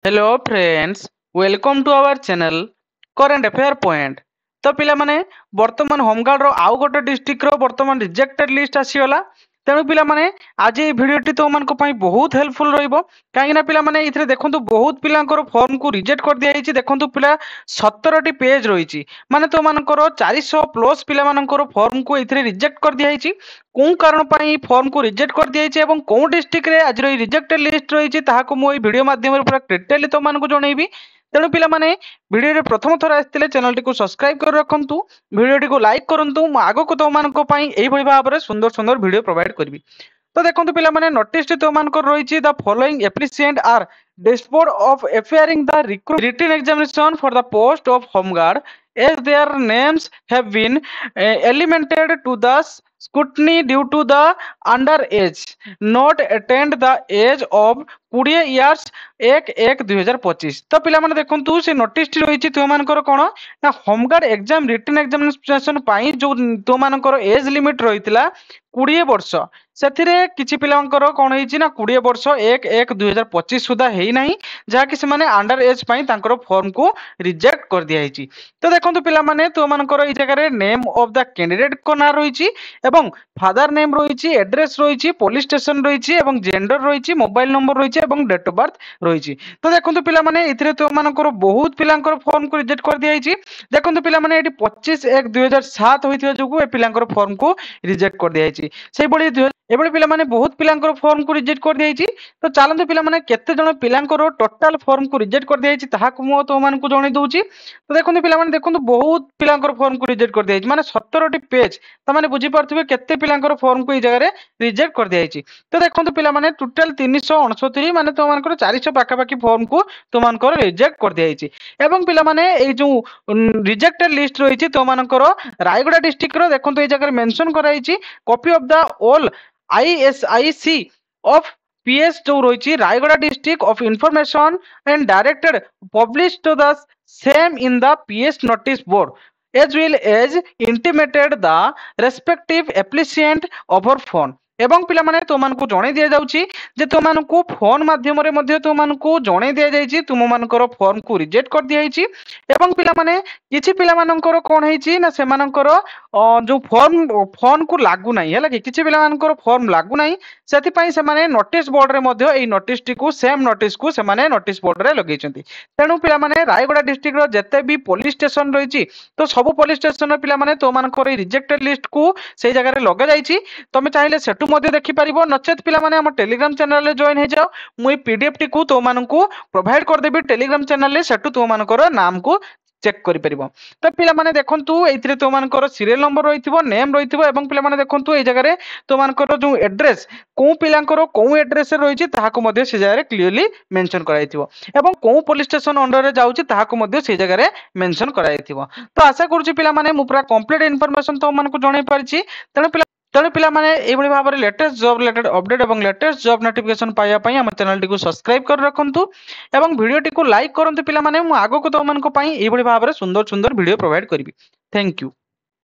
Hello friends, welcome to our channel current affair point. तो पिला माने वर्तमान होमगार्ड रो आउ गोटे डिस्ट्रिक्ट रो वर्तमान रिजेक्टेड लिस्ट आसीगला। तेणु पिला माने आज ये भिडियोटी तो मानको पई बहुत हेल्पफुल रहइबो। काहे ना पिला माने इथरे देखंतु बहुत पिलांकर फॉर्म को रिजेक्ट कर दिया हिची। देखंतु पिला 17 टी पेज रहिची, माने तो मानकर 400 प्लस पिला मानकर फॉर्म को इथरे रिजेक्ट कर दिया हिची। कोन कारण पई फॉर्म को रिजेक्ट कर दिया हिची एवं कोन डिस्ट्रिक्ट रे आज रो रिजेक्टेड लिस्ट रहिची ताहाको मो ई वीडियो माध्यम रे पूरा डिटेल तो मानको जणैबी। तेणु पिला माने वीडियो रे प्रथम थर आस्थिले चैनल टी को सब्सक्राइब कर रखंतु, वीडियो टी को लाइक करंतु। मो आगो को तो मानको पई एई भଳି भाबरे सुंदर सुंदर वीडियो प्रोवाइड करबी। तो देखो पिला माने नोटिस टी तो मानकर रही the following applicant are disposed of appearing the written examination for the post of home guard as their names have been eliminated to the scrutiny due to the underage not attained the age of 20 years 1/1/2025। तो पिला माने देखंतु से notice T रही तो मानकर कोन ना home guard exam written examination पाई जो तो मानकर एज लिमिट रहितला 20 वर्ष। ସେଥିରେ କିଛି ପିଲାଙ୍କର କ'ଣ ହେଇଛି ନା 20 ବର୍ଷ 1/1/2025 ସୁଦ୍ଧା ହେଇନାହିଁ, ଯାହାକି ସେମାନେ ଅଣ୍ଡର ଏଜ୍ ପାଇଁ ତାଙ୍କର ଫର୍ମକୁ ରିଜେକ୍ଟ କରିଦିଆହେଇଛି। ତ ଦେଖନ୍ତୁ ପିଲାମାନେ ତୁମମାନଙ୍କର ଏଇ ଜାଗାରେ ନେମ୍ ଅଫ୍ ଦ କ୍ୟାଣ୍ଡିଡେଟଙ୍କ ନାଁ ରହିଛି ଏବଂ ଫାଦର ନେମ୍ ରହିଛି, ଆଡ୍ରେସ୍ ରହିଛି, ପୋଲିସ ଷ୍ଟେସନ ରହିଛି ଏବଂ ଜେଣ୍ଡର ରହିଛି, ମୋବାଇଲ ନମ୍ବର ରହିଛି ଏବଂ ଡେଟ୍ ଅଫ୍ ବାର୍ଥ ରହିଛି। ତ ଦେଖନ୍ତୁ ପିଲାମାନେ ଏଥିରେ ତୁମମାନଙ୍କର ବହୁତ ପିଲାଙ୍କର ଫର୍ମକୁ ରିଜେକ୍ଟ କରିଦିଆହେଇଛି। ଦେଖନ୍ତୁ ପିଲାମାନେ ଏଠି 25/1/2007 ହୋଇଥିବା ଯୋଗୁଁ ଏ ପିଲାଙ୍କର ଫର୍ମକୁ ରିଜେକ୍ଟ କରିଦିଆହେଇଛି। ସେଇଭଳି एबळे पिलामाने बहुत पिलांकर फॉर्म को रिजेक्ट कर दिया। तो चलते पिलामाने केते जण पिलांकर टोटल फॉर्म को रिजेक्ट कर दिया ताहाकु मो तो मानकु जणै दउची। तो देखंतु पिलामाने देखंतु बहुत पिलांकर फॉर्म को रिजेक्ट कर दिया माने 17 टी पेज। त माने बुझी परथिबे केते पिलांकर फॉर्म को ई जगह रे रिजेक्ट कर दिया। तो देखंतु पिलामाने टोटल 369 माने तो मानकर 400 पाखा पाखी फॉर्म को तो मानकर रिजेक्ट कर दिया। एवं पिलामाने ए जो रिजेक्टेड लिस्ट रही तो मानकर रायगड़ा डिस्ट्रिक्ट रो देखंतु ई जगह मेंशन कराइची copy of the all ISIC of PS जो रही Rayagada district of information and directed publish to the same in the PS notice board as well as intimated the respective applicant over phone। एवं पिला माने तो मानको जणे दिया जाउची जे तो मानको फोन माध्यम रे मध्ये तो मानको जणे दिया जाईची तुम मानकर फॉर्म को रिजेक्ट कर दिया जाईची। एवं पिला माने किछि पिला मानकर कोन हेची ना से मानकर जो फॉर्म फोन को लागू नाही हैला कि किछि पिला मानकर फॉर्म लागू नाही, सेति पई से माने नोटिस बोर्ड रे मध्ये एई नोटिस टी को सेम नोटिस को से माने नोटिस बोर्ड रे लगेचंती। तेनु पिला माने रायगड़ा डिस्ट्रिक्ट रो जते भी पुलिस स्टेशन रहिची तो सब पुलिस स्टेशन रे पिला माने तो मानकर एई रिजेक्टेड लिस्ट को सेई जगह रे लगा जाईची। तमे चाहिले सेटु मध्ये देखि परिबो, नचेत पिला माने हम टेलीग्राम चैनल रे जॉइन हे जाओ। मुई पीडीएफ टी को तो मानकु प्रोवाइड कर देबी टेलीग्राम चैनल रे, सेटु तो मानकर नाम को चेक करि परिबो। तो पिला माने देखंतु एथिरे तो मानकर सीरियल नंबर रहिथिबो, नेम रहिथिबो एवं पिला माने देखंतु ए जगह रे तो मानकर जो एड्रेस को पिलांकर को एड्रेस रे रहिछि ताहाको मध्ये से जगह रे क्लियरली मेंशन कराइथिबो एवं को पुलिस स्टेशन अंडर रे जाउछि ताहाको मध्ये से जगह रे मेंशन कराइथिबो। तो आशा करूछि पिला माने मु पूरा कंप्लीट इन्फॉर्मेशन तो मानकु जणाई परिछि। तेणु पिला माने एभଳି भाବରେ लेटेस्ट जॉब रिलेटेड अपडेट एवं लेटेस्ट जॉब नोटिफिकेशन पाइबा पई हम चैनल टी को सब्सक्राइब कर रखंतु एवं वीडियो टी को लाइक करंतु। पिला माने मु आगो को तो मानको पई एभଳି भाବରେ सुंदर सुंदर वीडियो प्रोवाइड करबी। Thank you.